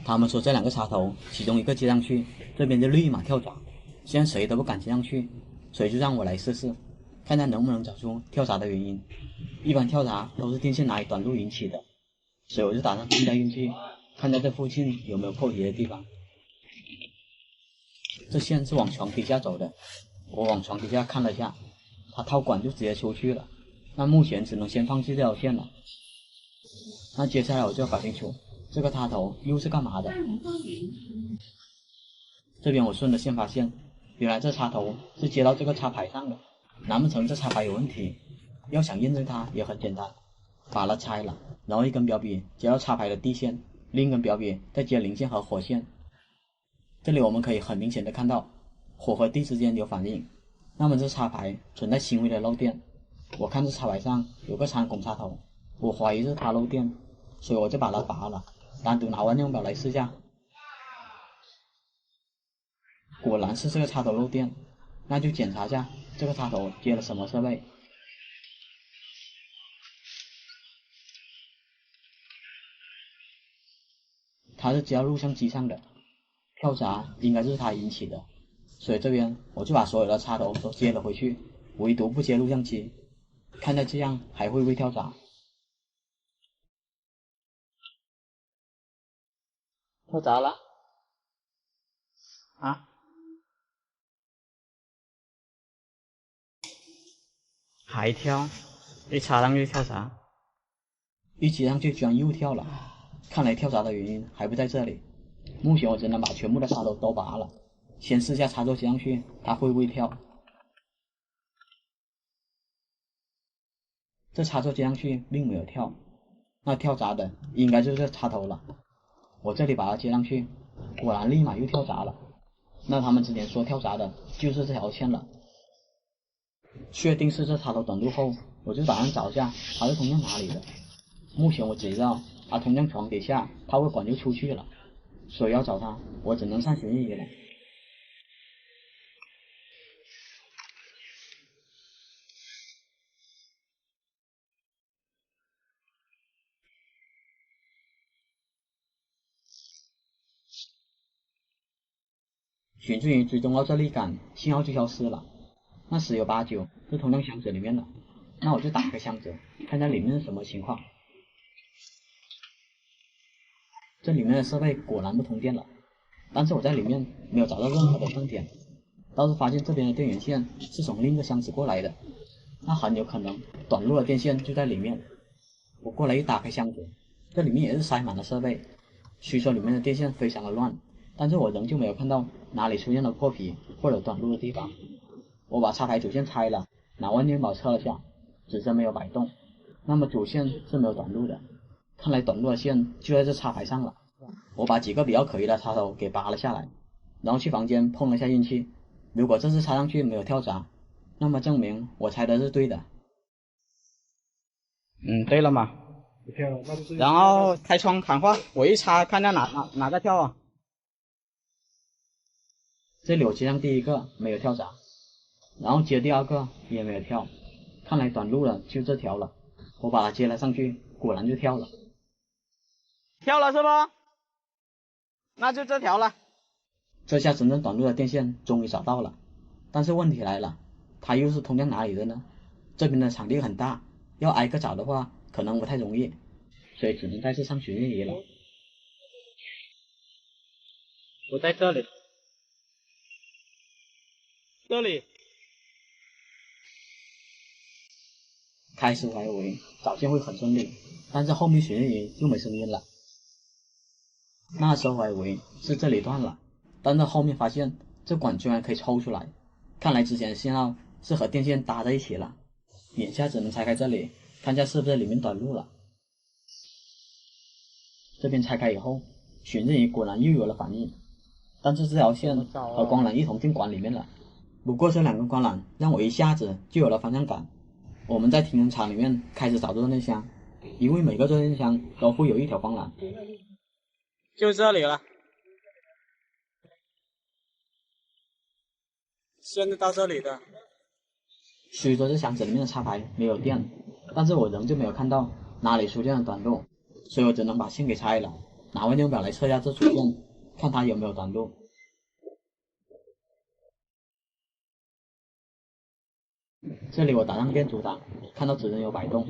他们说这两个插头，其中一个接上去，这边就立马跳闸。现在谁都不敢接上去，所以就让我来试试，看看能不能找出跳闸的原因。一般跳闸都是电线哪里短路引起的，所以我就打算碰下运气，看在这附近有没有破皮的地方。这线是往床底下走的，我往床底下看了一下，它套管就直接出去了。那目前只能先放弃这条线了。那接下来我就要搞清楚这个插头又是干嘛的。这边我顺着线发现，原来这插头是接到这个插排上的。难不成这插排有问题？要想验证它也很简单，把它拆了，然后一根表笔接到插排的地线，另一根表笔再接零线和火线。这里我们可以很明显的看到火和地之间有反应，那么这插排存在轻微的漏电。我看这插排上有个长拱插头，我怀疑是它漏电，所以我就把它拔了，单独拿万用表来试下。果然是这个插头漏电，那就检查下这个插头接了什么设备。它是接到录像机上的，跳闸应该是它引起的，所以这边我就把所有的插头都接了回去，唯独不接录像机，看看这样还会不会跳闸。跳闸了啊！还跳，一插上去跳闸，一接上去居然又跳了，看来跳闸的原因还不在这里。目前我只能把全部的插头都拔了，先试下插座接上去它会不会跳。这插座接上去并没有跳，那跳闸的应该就是这插头了。我这里把它接上去，果然立马又跳闸了。那他们之前说跳闸的就是这条线了。确定是这插头短路后，我就打算找一下它是通向哪里的。目前我只知道它通向床底下，它会管就出去了，所以要找它，我只能上旋翼了。寻至于追踪到这里杆，信号就消失了。那十有八九是通向箱子里面的，那我就打开箱子，看看里面是什么情况。这里面的设备果然不通电了，但是我在里面没有找到任何的断点，倒是发现这边的电源线是从另一个箱子过来的，那很有可能短路的电线就在里面。我过来一打开箱子，这里面也是塞满了设备，虽说里面的电线非常的乱，但是我仍旧没有看到哪里出现了破皮或者短路的地方。我把插排主线拆了，拿万年宝测了下，指针没有摆动，那么主线是没有短路的，看来短路的线就在这插排上了。我把几个比较可疑的插头给拔了下来，然后去房间碰了下运气，如果这次插上去没有跳闸，那么证明我猜的是对的。对了嘛。然后开窗喊话，我一插看看哪个跳啊。这里我接上第一个没有跳闸，然后接第二个也没有跳，看来短路了就这条了。我把它接了上去，果然就跳了。跳了是吧？那就这条了。这下真正短路的电线终于找到了，但是问题来了，它又是通向哪里的呢？这边的场地很大，要挨个找的话可能不太容易，所以只能再次上旋翼仪了。我在这里，这里。开始我还以为找线会很顺利，但是后面旋翼仪就没声音了。那时候我还以为是这里断了，但是后面发现这管居然可以抽出来，看来之前的信号是和电线搭在一起了。眼下只能拆开这里，看下是不是里面短路了。这边拆开以后，旋翼仪果然又有了反应，但是这条线和光缆一同进管里面了。不过这两根光缆让我一下子就有了方向感。我们在停车场里面开始找热电箱，因为每个热电箱都会有一条光缆。就这里了，线是到这里的。虽说这箱子里面的插排没有电，但是我仍旧没有看到哪里出现了短路，所以我只能把线给拆了，拿万用表来测一下这组线，看它有没有短路。这里我打上电阻档，看到指针有摆动，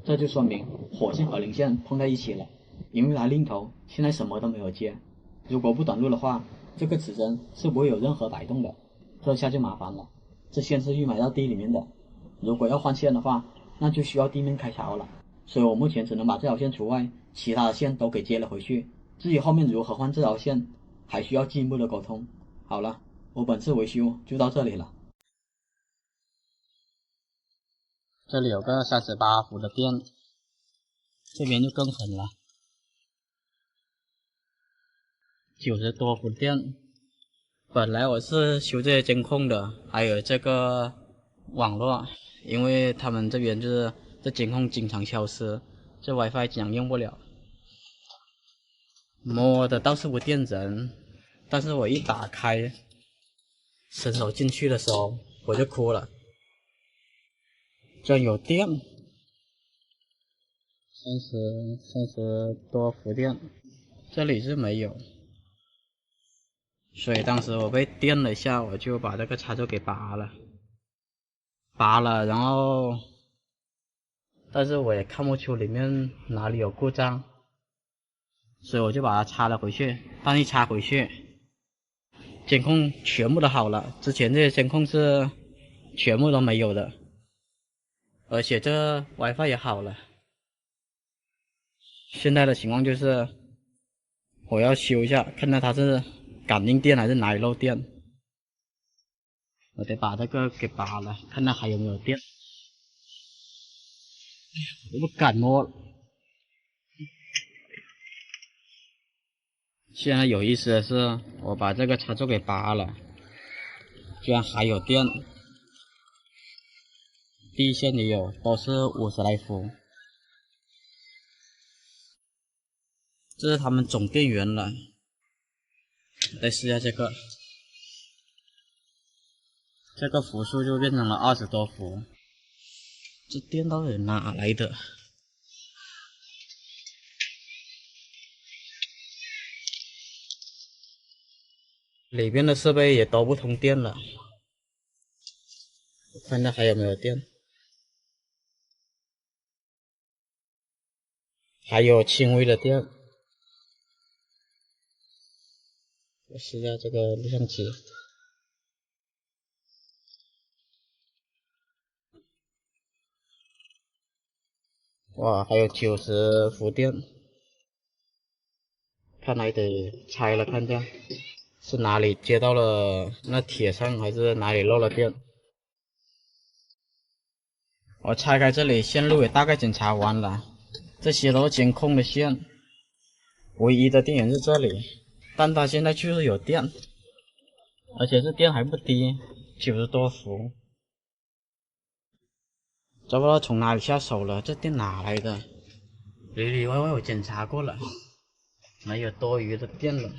这就说明火线和零线碰在一起了，因为它另一头现在什么都没有接，如果不短路的话，这个指针是不会有任何摆动的，这下就麻烦了。这线是预埋到地里面的，如果要换线的话，那就需要地面开槽了，所以我目前只能把这条线除外，其他的线都给接了回去。至于后面如何换这条线，还需要进一步的沟通。好了，我本次维修就到这里了。这里有个38伏的电，这边就更狠了，90多伏电。本来我是修这些监控的，还有这个网络，因为他们这边就是这监控经常消失，这 WiFi 经常用不了。摸的倒是不电人，但是我一打开，伸手进去的时候我就哭了。这有电，30多伏电，这里是没有，所以当时我被电了一下，我就把这个插座给拔了，然后，但是我也看不出里面哪里有故障，所以我就把它插了回去。但一插回去，监控全部都好了，之前这些监控是全部都没有的。而且这 WiFi 也好了。现在的情况就是我要修一下，看看它是感应电还是哪里漏电。我得把这个给拔了，看看还有没有电。我不敢摸了。现在有意思的是，我把这个插座给拔了，居然还有电。第一线也有，都是50来伏。这是他们总电源了。来试一下这个，这个伏数就变成了20多伏。这电到底哪来的？里边的设备也都不通电了，我看看还有没有电。还有轻微的电。我试一下这个录像机。哇，还有90伏电，看来得拆了看一下，是哪里接到了那铁上，还是哪里漏了电？我拆开这里线路也大概检查完了，这些都是监控的线，唯一的电源是这里，但它现在就是有电，而且这电还不低，90多伏。都不知道从哪里下手了，这电哪来的？里里外外我检查过了，没有多余的电了。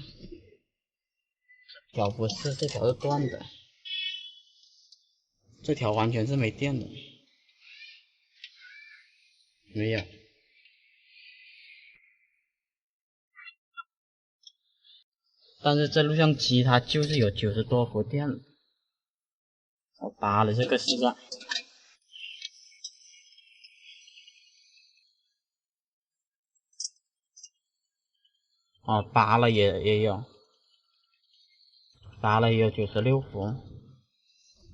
这条不是，这条是断的，这条完全是没电的，没有。但是这录像机它就是有90多伏电，我拔了这个试下。哦，拔了也有，拔了也有96伏，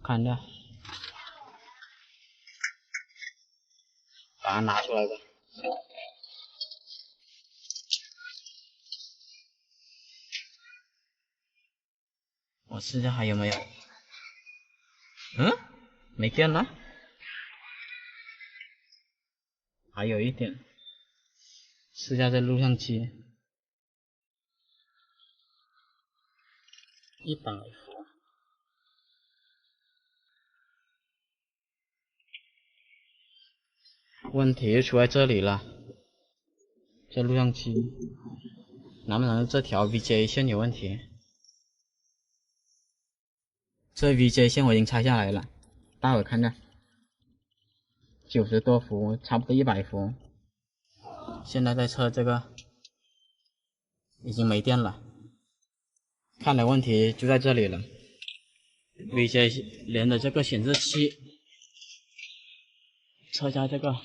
看一下，把它拿出来吧。我试一下还有没有。嗯，没电了，还有一点。试一下这录像机，100伏。问题就出在这里了，这录像机难不能是这条 VGA 线有问题？这 VGA 线我已经拆下来了，待会看看，90多伏，差不多100伏。现在在测这个，已经没电了，看来问题就在这里了。VGA 连的这个显示器，测一下这个，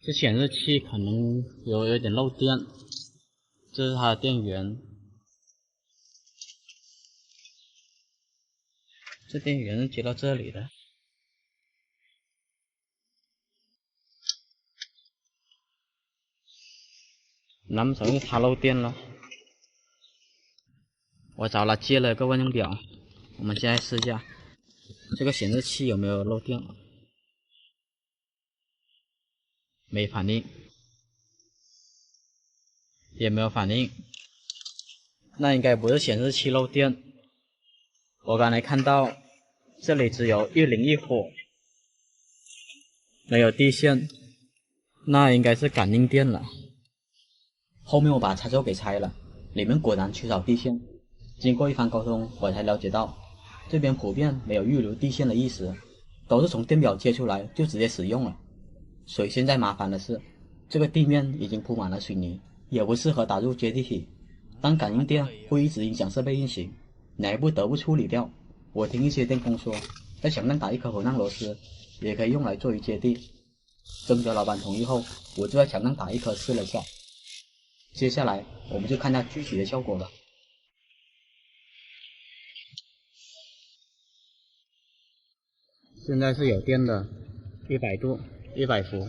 这显示器可能有点漏电，这是它的电源，这电源是接到这里的。难不成是它漏电了？我找他借了个万用表，我们现在试一下这个显示器有没有漏电。没反应，也没有反应，那应该不是显示器漏电。我刚才看到这里只有101火，没有地线，那应该是感应电了。后面我把插座给拆了，里面果然缺少地线。经过一番沟通，我才了解到这边普遍没有预留地线的意思，都是从电表接出来就直接使用了。所以现在麻烦的是，这个地面已经铺满了水泥，也不适合打入接地体，但感应电会一直影响设备运行，你还不得不处理掉。我听一些电工说，在墙上打一颗混凝螺丝，也可以用来做于接地。征得老板同意后，我就在墙上打一颗试了下。接下来我们就看下具体的效果吧。现在是有电的，100度，100伏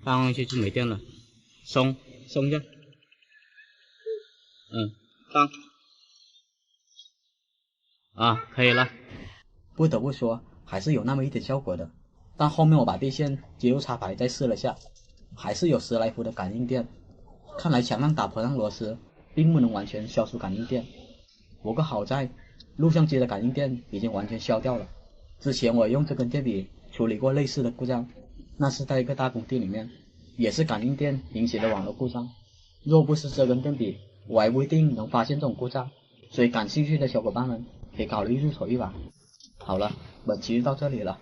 放进去就没电了，松一下，放，可以了。不得不说，还是有那么一点效果的。但后面我把电线接入插排再试了下，还是有10来伏的感应电。看来墙上打破浪螺丝并不能完全消除感应电。不过好在录像机的感应电已经完全消掉了。之前我用这根电笔处理过类似的故障，那是在一个大工地里面，也是感应电引起的网络故障。若不是这根电笔，我还不一定能发现这种故障。所以感兴趣的小伙伴们可以考虑入手一把。好了，本期就到这里了。